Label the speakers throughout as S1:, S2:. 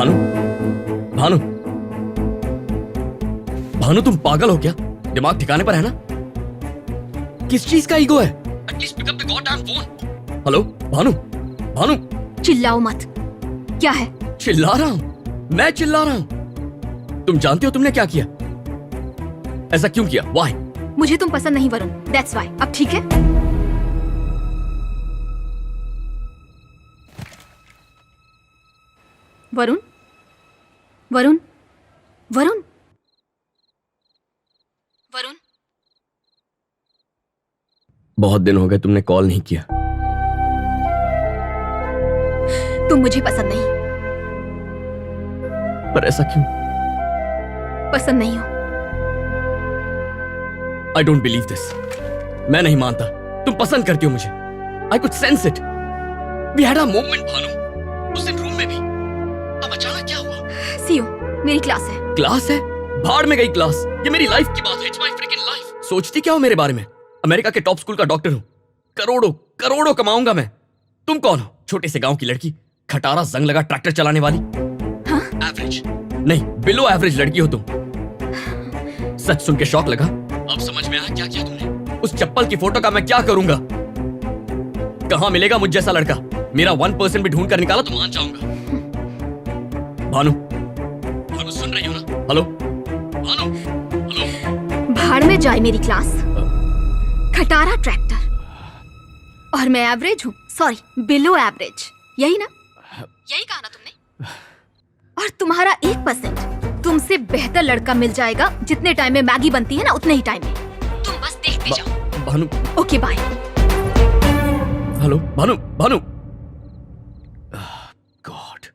S1: भानु, भानु, भानु तुम पागल हो क्या? दिमाग ठिकाने पर है ना? किस चीज का ईगो है? At least pick up the goddamn phone. Hello Bhanu, Bhanu.
S2: चिल्लाओ मत। क्या है?
S1: चिल्ला रहा हूं, मैं चिल्ला रहा हूं। तुम जानते हो तुमने क्या किया? ऐसा क्यों किया? Why?
S2: मुझे तुम पसंद नहीं वरुण, that's why। अब ठीक है? वरुण, वरुण, वरुण, वरुण।
S1: बहुत दिन हो गए तुमने कॉल नहीं किया।
S2: तुम मुझे पसंद नहीं।
S1: पर ऐसा क्यों?
S2: पसंद नहीं हो।
S1: I don't believe this. मैं नहीं मानता। तुम पसंद करती हो मुझे। I could sense it. We had a moment, Bhanu. उस दिन रूम में भी। अब अचानक क्या हुआ?
S2: सीओ, मेरी क्लास है।
S1: क्लास है? भाड़ में गई क्लास। ये मेरी लाइफ की बात है। It's my freaking life. सोचती क्या हो मेरे बारे में? अमेरिका के टॉप स्कूल का डॉक्टर हूँ। करोड़ों करोड़ों कमाऊंगा मैं। तुम कौन हो? छोटे से गांव की लड़की, खटारा जंग लगा ट्रैक्टर चलाने वाली।
S2: हाँ?
S1: एवरेज नहीं, बिलो एवरेज लड़की हो तुम। सच सुन के शौक लगा। अब समझ में आया क्या किया तुमने? उस चप्पल की फोटो का मैं क्या करूंगा? कहां मिलेगा मुझ जैसा लड़का? मेरा 1% भी ढूंढ कर निकाला तो मान जाऊंगा। भानु, भानु सुन रही हो ना? Hello Bhanu, hello.
S2: भाड़ में जाए मेरी क्लास। खटारा ट्रैक्टर और मैं एवरेज हूँ, सॉरी बिलो एवरेज। यही ना? यही कहा ना तुमने? और तुम्हारा 1% तुमसे बेहतर लड़का मिल जाएगा। जितने टाइम में मैगी बनती है ना, उतने ही टाइम में। तुम बस देखते जाओ।
S1: Bhanu.
S2: Okay bye.
S1: Hello Bhanu, Bhanu. God.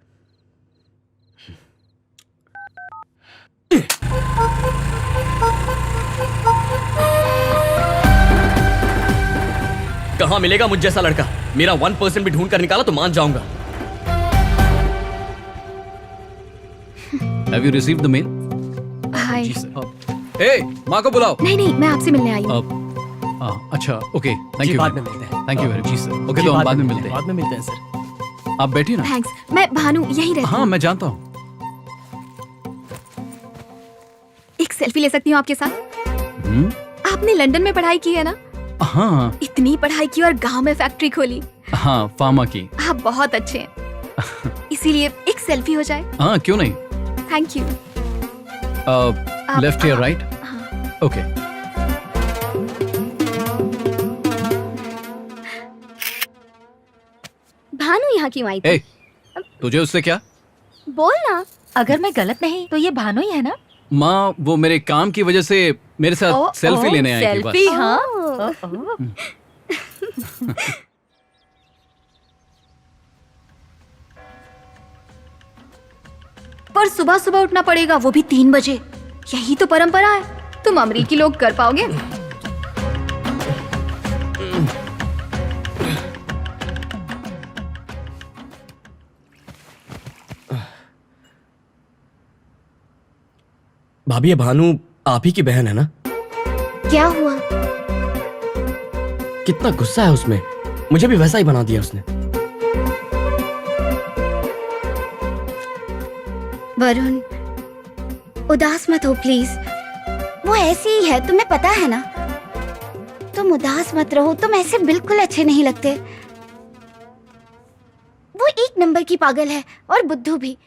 S1: कहां मिलेगा मुझ जैसा लड़का? मेरा 1% भी ढूंढ कर निकाला तो मान जाऊंगा।
S3: Have you received the mail?
S2: Hi.
S3: Hey, माँ को बुलाओ।
S2: नहीं नहीं, मैं आपसे मिलने आई हूँ।
S3: अच्छा, ओके, थैंक यू।
S4: बाद में मिलते हैं।
S3: Thank you very much. Okay, तो हम बाद में मिलते हैं।
S4: बाद में मिलते हैं सर।
S3: आप बैठिए ना।
S2: थैंक्स। मैं भानु यहीं रहती
S3: हाँ,
S2: हूँ।
S3: मैं जानता हूँ।
S2: एक सेल्फी ले सकती हूँ आपके साथ? आपने लंदन में पढ़ाई की है ना?
S3: हाँ
S2: इतनी पढ़ाई की और गांव में फैक्ट्री खोली।
S3: हाँ, फार्मा की।
S2: आप बहुत अच्छे हैं। इसीलिए एक सेल्फी हो जाए।
S3: हाँ, क्यों नहीं।
S2: Thank you.
S3: लेफ्ट या राइट?
S2: हाँ।
S3: ओके।
S2: भानु यहाँ क्यों आई थी?
S3: ए, तुझे उससे क्या?
S2: बोल ना।
S5: अगर मैं गलत नहीं तो ये भानु ही है ना?
S3: माँ, वो मेरे काम की वजह से मेरे साथ सेल्फी लेने आई थी बस।
S5: सेल्फी, हाँ।
S2: पर सुबह सुबह उठना पड़ेगा, वो भी 3 बजे। यही तो परंपरा है। तुम अमेरिकी लोग कर पाओगे?
S1: भाभी, ये भानु आप ही की बहन है ना?
S2: क्या हुआ?
S1: कितना गुस्सा है उसमें। मुझे भी वैसा ही बना दिया उसने।
S6: वरुण, उदास मत हो प्लीज। वो ऐसी ही है, तुम्हें पता है ना। तुम उदास मत रहो, तुम ऐसे बिल्कुल अच्छे नहीं लगते। वो 1 नंबर की पागल है और बुद्धू भी।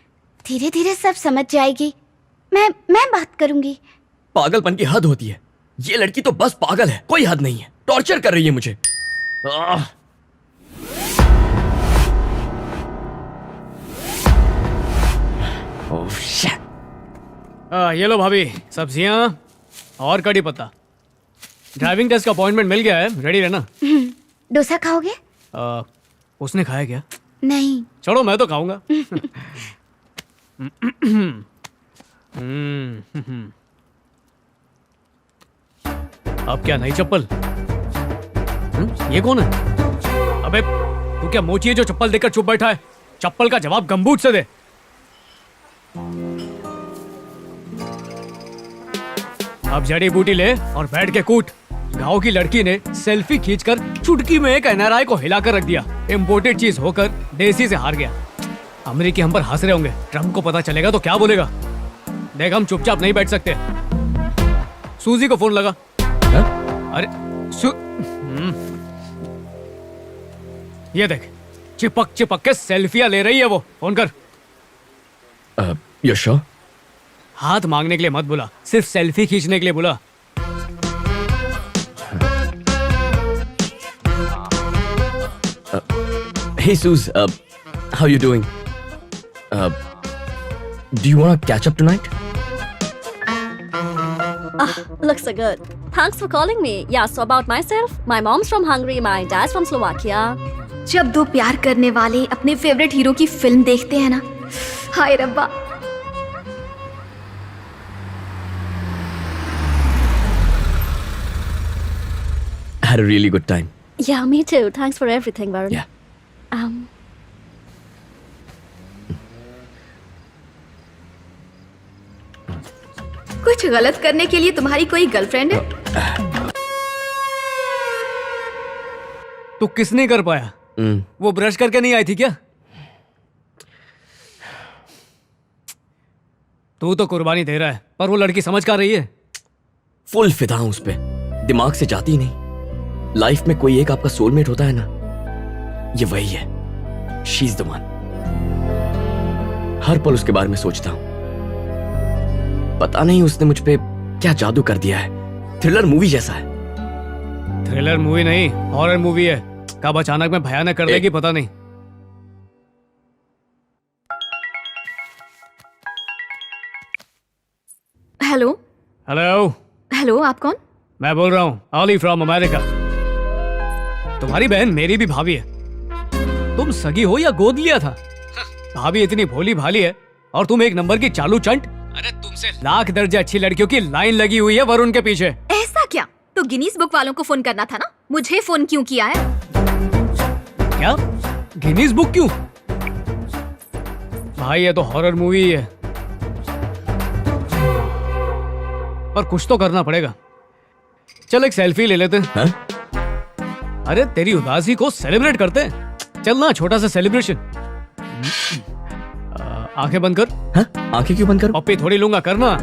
S6: धीरे धीरे सब समझ जाएगी। मैं बात करूंगी।
S1: पागलपन की हद होती है। ये लड़की तो बस पागल है, कोई हद नहीं है। टॉर्चर कर रही है मुझे। Oh shit.
S4: ये लो भाभी, सब्जियां और कड़ी पत्ता। ड्राइविंग टेस्ट का अपॉइंटमेंट मिल गया है, रेडी रहना।
S6: डोसा खाओगे?
S4: उसने खाया क्या?
S6: नहीं।
S4: चलो मैं तो खाऊंगा। अब क्या नई चप्पल? ये कौन है? अबे तू क्या मोची है जो चप्पल देखकर चुप बैठा है? चप्पल का जवाब गंबूट से दे। अब जड़ी बूटी ले और बैठ के कूट। गांव की लड़की ने सेल्फी खींचकर चुटकी में एक एनआरआई को हिलाकर रख दिया। इंपोर्टेड चीज होकर देसी से हार गया। अमेरिकी हम पर हंस रहे होंगे, ट्रम्प को पता चलेगा तो क्या बोलेगा। देख हम चुपचाप नहीं बैठ सकते। सूजी को फोन लगा। अरे ये देख, चिपक चिपक के सेल्फियां ले रही है वो। फोन कर।
S1: You sure?
S4: हाथ मांगने के लिए मत बुला, सिर्फ सेल्फी खींचने के लिए बुला।
S1: Hey Suze, how you doing? Do you want to catch up tonight?
S7: Looks so good. Thanks for calling me. Yeah, so about myself, my mom's from Hungary, my dad's from Slovakia.
S2: जब दो प्यार करने वाले अपने favourite hero की film देखते हैं ना, हाय रब्बा।
S1: Had a really good time.
S7: Yeah, me too. Thanks for everything, Varun.
S1: Yeah.
S2: कुछ गलत करने के लिए तुम्हारी कोई गर्लफ्रेंड है?
S4: तो किस नहीं कर पाया? वो ब्रश करके नहीं आई थी क्या? तू तो कुर्बानी दे रहा है, पर वो लड़की समझ का रही है।
S1: फुल फिदा हूं उस पे, दिमाग से जाती ही नहीं। लाइफ में कोई एक आपका सोलमेट होता है ना, ये वही है। She is the one. हर पल उसके बारे में सोचता हूं। पता नहीं उसने मुझ पे क्या जादू कर दिया है। थ्रिलर मूवी जैसा है।
S4: थ्रिलर मूवी नहीं, हॉरर मूवी है। कब अचानक में भयानक कर देगी पता नहीं।
S2: Hello
S4: hello.
S2: हेलो, आप कौन?
S4: मैं बोल रहा हूँ ऑली फ्रॉम अमेरिका। तुम्हारी बहन मेरी भी भाभी है। तुम सगी हो या गोद लिया था? भाभी इतनी भोली भाली है और तुम एक नंबर की चालू चंट। अरे तुमसे लाख दर्जे अच्छी लड़कियों की लाइन लगी हुई है वरुण के पीछे।
S2: ऐसा क्या? तो गिनीज बुक वालों को फोन करना था ना, मुझे फोन क्यों किया है?
S4: क्या? गिनीज बुक क्यों? भाई ये तो हॉरर मूवी है, पर कुछ तो करना पड़ेगा। चल एक सेल्फी ले लेते हैं। अरे तेरी उदासी को सेलिब्रेट करते हैं। चल ना, छोटा सा सेलिब्रेशन। आंखें बंद कर।
S1: हाँ? आंखें क्यों बंद करूं?
S4: पप्पी थोड़ी लूंगा, करना।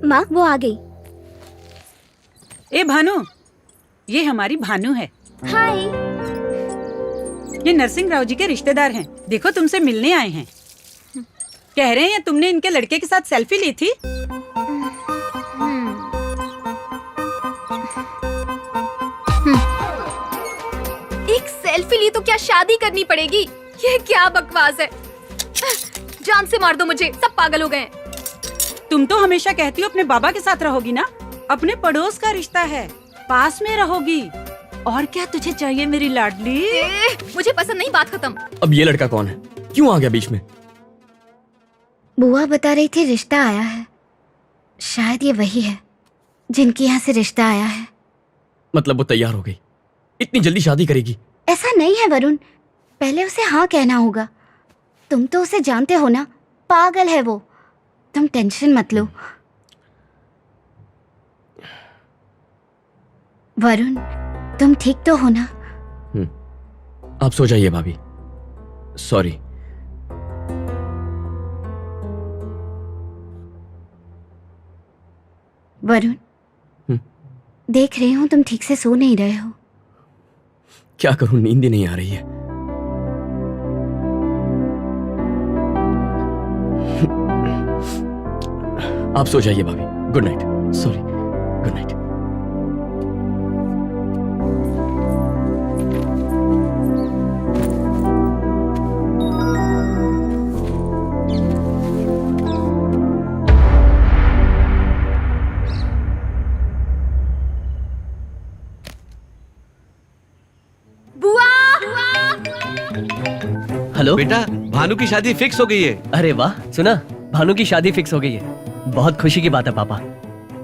S7: माँ वो आ गई।
S8: ए भानु, ये हमारी भानु है।
S7: हाय।
S8: ये नरसिंह राव जी के रिश्तेदार हैं। देखो तुमसे मिलने आए हैं। कह रहे हैं तुमने इनके लड़के के साथ सेल्फी ली थी।
S2: एक सेल्फी ली तो क्या शादी करनी पड़ेगी? ये क्या बकवास है? जान से मार दो मुझे, सब पागल हो गए हैं।
S8: तुम तो हमेशा कहती हो अपने बाबा के साथ रहोगी ना। अपने पड़ोस का रिश्ता है, पास में रहोगी। और क्या तुझे चाहिए मेरी लाडली?
S2: मुझे पसंद नहीं, बात खत्म।
S1: अब ये लड़का कौन है? क्यों आ गया बीच में?
S6: बुआ बता रही थी रिश्ता आया है। शायद ये वही है जिनके यहाँ से रिश्ता आया है।
S1: मतलब वो तैयार हो गई? इतनी जल्दी शादी करेगी?
S6: ऐसा नहीं है वरुण, पहले उसे हाँ कहना होगा। तुम तो उसे जानते हो ना, पागल है वो। तुम टेंशन मत लो। वरुण, तुम ठीक तो हो ना?
S1: आप सो जाइए भाभी। सॉरी।
S6: वरुण, देख रही हूँ तुम ठीक से सो नहीं रहे हो।
S1: क्या करूं, नींद ही नहीं आ रही है। आप सो जाइए भाभी। Good night. Sorry, good night.
S9: Hello
S10: बेटा, भानु की शादी फिक्स हो गई है।
S9: अरे वाह, सुना? भानु की शादी फिक्स हो गई है। बहुत खुशी की बात है पापा।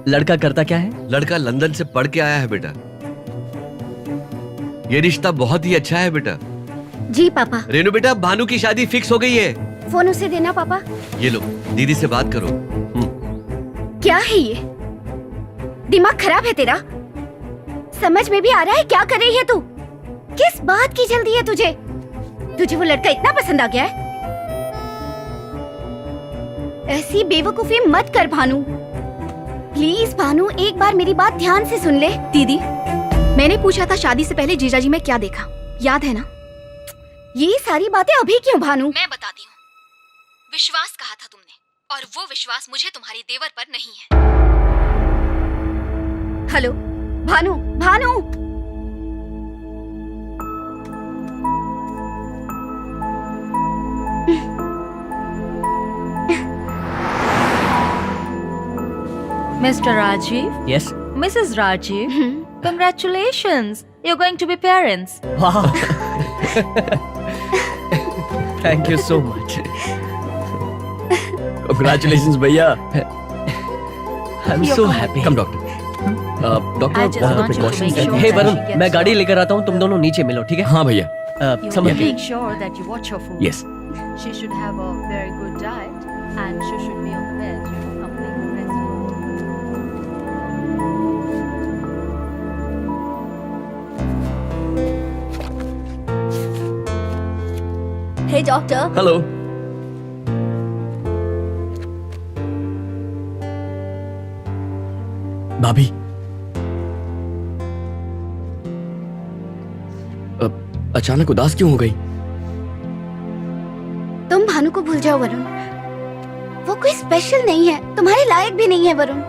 S9: लड़का करता क्या है?
S10: लड़का लंदन से पढ़ के आया है बेटा। ये रिश्ता बहुत ही अच्छा है बेटा।
S6: जी पापा।
S10: रेनू बेटा, भानु की शादी फिक्स हो गई है।
S6: फोन उसे देना पापा।
S10: ये लो, दीदी से बात करो।
S6: क्या है ये? दिमाग खराब है तेरा? समझ में भी आ रहा है क्या कर रही है तू? किस बात की जल्दी है तुझे? तुझे वो लड़का इतना पसंद आ गया है? ऐसी बेवकूफी मत कर भानु। प्लीज भानु, एक बार मेरी बात ध्यान से सुन ले।
S2: दीदी, मैंने पूछा था शादी से पहले जीजाजी में क्या देखा, याद है ना?
S6: ये सारी बातें अभी क्यों भानु?
S2: मैं बताती हूँ। विश्वास कहा था तुमने, और वो विश्वास मुझे तुम्हारे देवर पर नहीं है।
S6: Hello Bhanu, Bhanu.
S5: Mr. Rajiv,
S9: यस
S5: Mrs. Rajiv, congratulations. You're going to be parents.
S9: वाह thank you so much.
S1: Congratulations भैया।
S9: I am so happy.
S1: Come doctor.
S5: I
S1: doctor
S5: just
S1: बहुत
S5: want you to
S1: precautions
S5: make
S1: हैं।
S5: sure
S9: हे
S5: that
S9: Varun,
S5: she gets
S9: मैं गाड़ी लेकर आता हूँ, तुम दोनों नीचे मिलो, ठीक है?
S1: हाँ भैया।
S5: You
S9: समझ
S5: will
S9: गए।
S5: make sure that you watch her food.
S1: Yes.
S5: She should have a very good diet and she should be on the bed, completely rested.
S7: Hey, doctor.
S1: Hello. भाभी, अचानक उदास क्यों हो गई?
S6: तुम भानु को भूल जाओ वरुण। वो कोई स्पेशल नहीं है, तुम्हारे लायक भी नहीं है वरुण।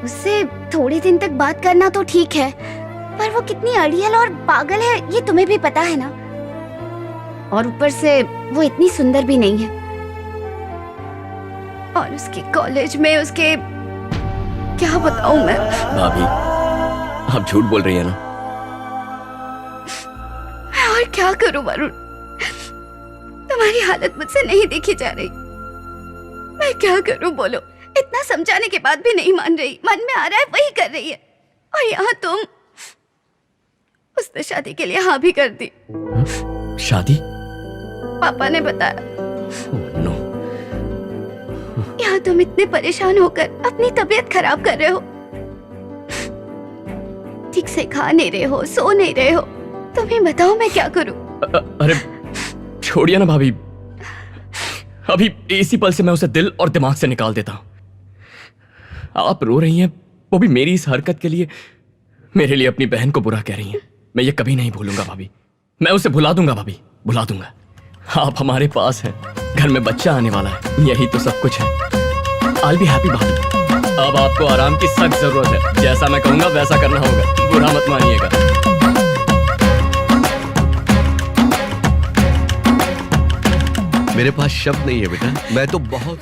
S6: उससे थोड़े दिन तक बात करना तो ठीक है, पर वो कितनी अड़ियल और पागल है ये तुम्हें भी पता है ना। और ऊपर से वो इतनी सुंदर भी नहीं है। और उसके कॉलेज में उसके क्या बताऊं मैं।
S1: भाभी, आप झूठ बोल रही है ना?
S6: मैं और क्या करूं वरुण? तुम्हारी हालत मुझसे नहीं देखी जा रही। मैं क्या करूं बोलो? इतना समझाने के बाद भी नहीं मान रही। मन में आ रहा है वही कर रही है, और यहाँ तुम। उसने शादी के लिए हाँ भी कर दी।
S1: शादी?
S6: पापा ने बताया।
S1: ओह, नो।
S6: यहाँ तुम इतने परेशान होकर अपनी तबीयत खराब कर रहे हो, ठीक से खा नहीं रहे हो, सो नहीं रहे हो। तुम्हें बताओ मैं क्या करूं?
S1: अरे छोड़िए ना भाभी, अभी इसी पल से मैं उसे दिल और दिमाग से निकाल देता हूं। आप रो रही हैं, वो भी मेरी इस हरकत के लिए, मेरे लिए अपनी बहन को बुरा कह रही हैं। मैं ये कभी नहीं भूलूंगा भाभी। मैं उसे भुला दूंगा भाभी, भुला दूंगा। आप हमारे पास हैं, घर में बच्चा आने वाला है, यही तो सब कुछ है। I'll be happy भाभी। अब आपको आराम की सख्त जरूरत है। जैसा मैं कहूंगा वैसा करना होगा, बुरा मत मानिएगा।
S10: मेरे पास शब्द नहीं है बेटा, मैं तो बहुत